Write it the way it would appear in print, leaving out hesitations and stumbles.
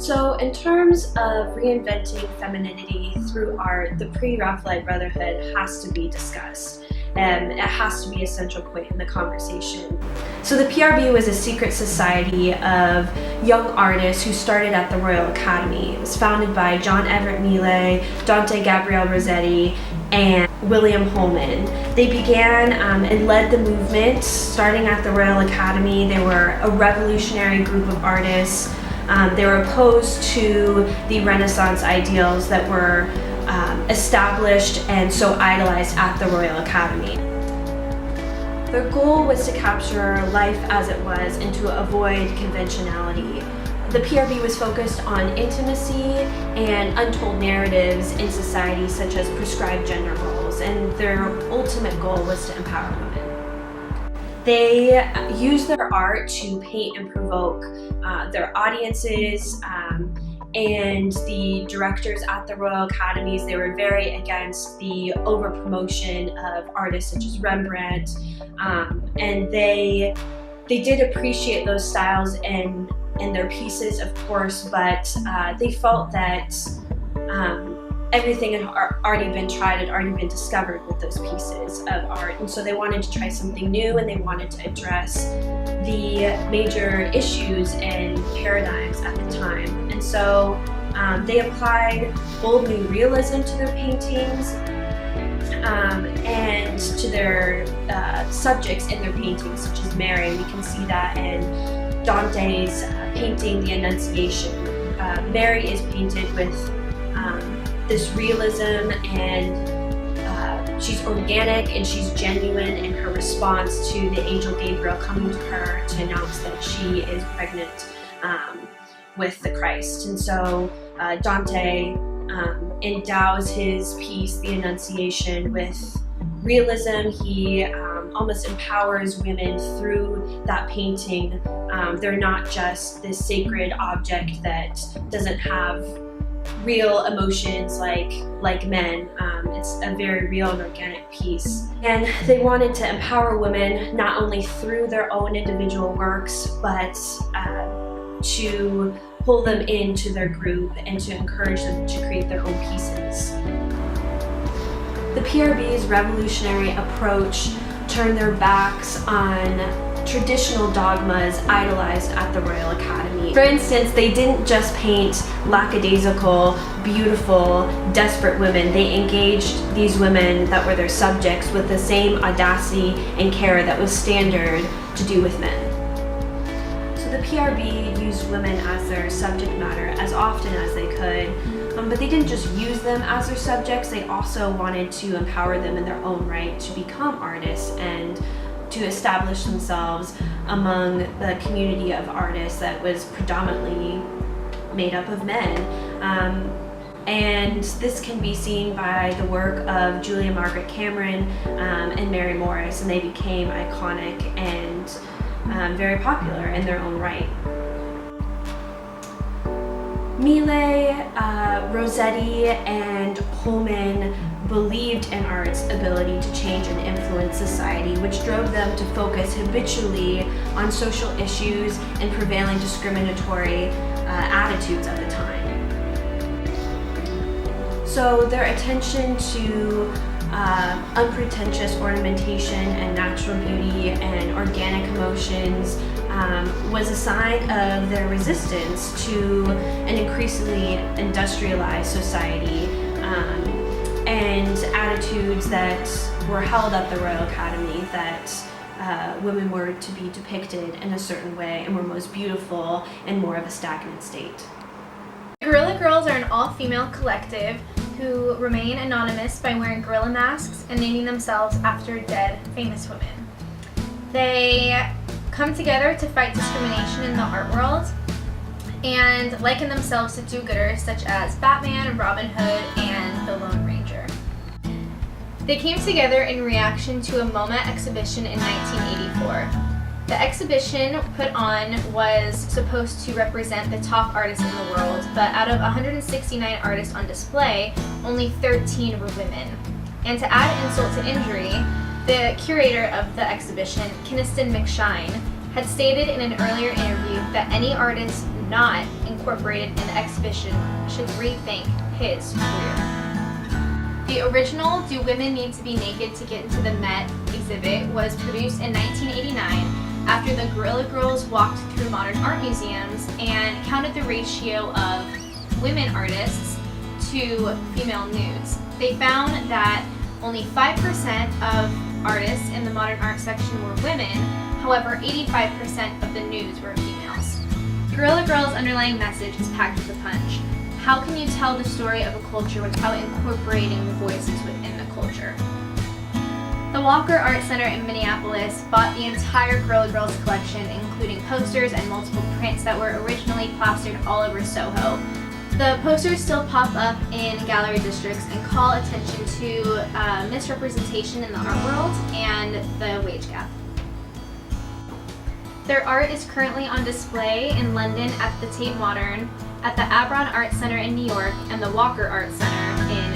So in terms of reinventing femininity through art, the pre-Raphaelite Brotherhood has to be discussed. It has to be a central point in the conversation. So the PRB was a secret society of young artists who started at the Royal Academy. It was founded by John Everett Millais, Dante Gabriel Rossetti, and William Holman. They began and led the movement starting at the Royal Academy. They were a revolutionary group of artists. They were opposed to the Renaissance ideals that were established and so idolized at the Royal Academy. Their goal was to capture life as it was and to avoid conventionality. The PRB was focused on intimacy and untold narratives in society, such as prescribed gender roles, and their ultimate goal was to empower women. They used their art to paint and provoke their audiences, and the directors at the Royal Academies, they were very against the over-promotion of artists such as Rembrandt, and they did appreciate those styles in their pieces, of course, but they felt that everything had already been tried, had already been discovered with those pieces of art, and so they wanted to try something new, and they wanted to address the major issues and paradigms at the time. And so they applied bold new realism to their paintings and to their subjects in their paintings, such as Mary. We can see that in Dante's painting, The Annunciation. Mary is painted with this realism, and she's organic and she's genuine in her response to the angel Gabriel coming to her to announce that she is pregnant with the Christ. And so Dante endows his piece, The Annunciation, with realism. He almost empowers women through that painting. They're not just this sacred object that doesn't have real emotions like men. It's a very real and organic piece. And they wanted to empower women not only through their own individual works, but to pull them into their group and to encourage them to create their own pieces. The PRB's revolutionary approach turned their backs on traditional dogmas idolized at the Royal Academy. For instance, they didn't just paint lackadaisical, beautiful, desperate women. They engaged these women that were their subjects with the same audacity and care that was standard to do with men. So the PRB used women as their subject matter as often as they could, but they didn't just use them as their subjects, they also wanted to empower them in their own right to become artists and to establish themselves among the community of artists that was predominantly made up of men. And this can be seen by the work of Julia Margaret Cameron and Mary Morris, and they became iconic and very popular in their own right. Millais, Rossetti, and Holman believed in art's ability to change and influence society, which drove them to focus habitually on social issues and prevailing discriminatory attitudes of the time. So their attention to unpretentious ornamentation and natural beauty and organic emotions was a sign of their resistance to an increasingly industrialized society and attitudes that were held at the Royal Academy that women were to be depicted in a certain way and were most beautiful in more of a stagnant state. Guerrilla Girls are an all-female collective who remain anonymous by wearing gorilla masks and naming themselves after dead famous women. They come together to fight discrimination in the art world and liken themselves to do-gooders such as Batman, Robin Hood, and the Lone Ranger. They came together in reaction to a MoMA exhibition in 1984. The exhibition put on was supposed to represent the top artists in the world, but out of 169 artists on display, only 13 were women. And to add insult to injury, the curator of the exhibition, Kynaston McShine, had stated in an earlier interview that any artist not in incorporated in the exhibition should rethink his career. The original Do Women Need to Be Naked to Get into the Met exhibit was produced in 1989 after the Guerrilla Girls walked through modern art museums and counted the ratio of women artists to female nudes. They found that only 5% of artists in the modern art section were women, however 85% of the nudes were females. Guerrilla Girls' underlying message is packed with a punch. How can you tell the story of a culture without incorporating the voices within the culture? The Walker Art Center in Minneapolis bought the entire Guerrilla Girls collection, including posters and multiple prints that were originally plastered all over Soho. The posters still pop up in gallery districts and call attention to misrepresentation in the art world and the wage gap. Their art is currently on display in London at the Tate Modern, at the Abron Art Center in New York, and the Walker Art Center in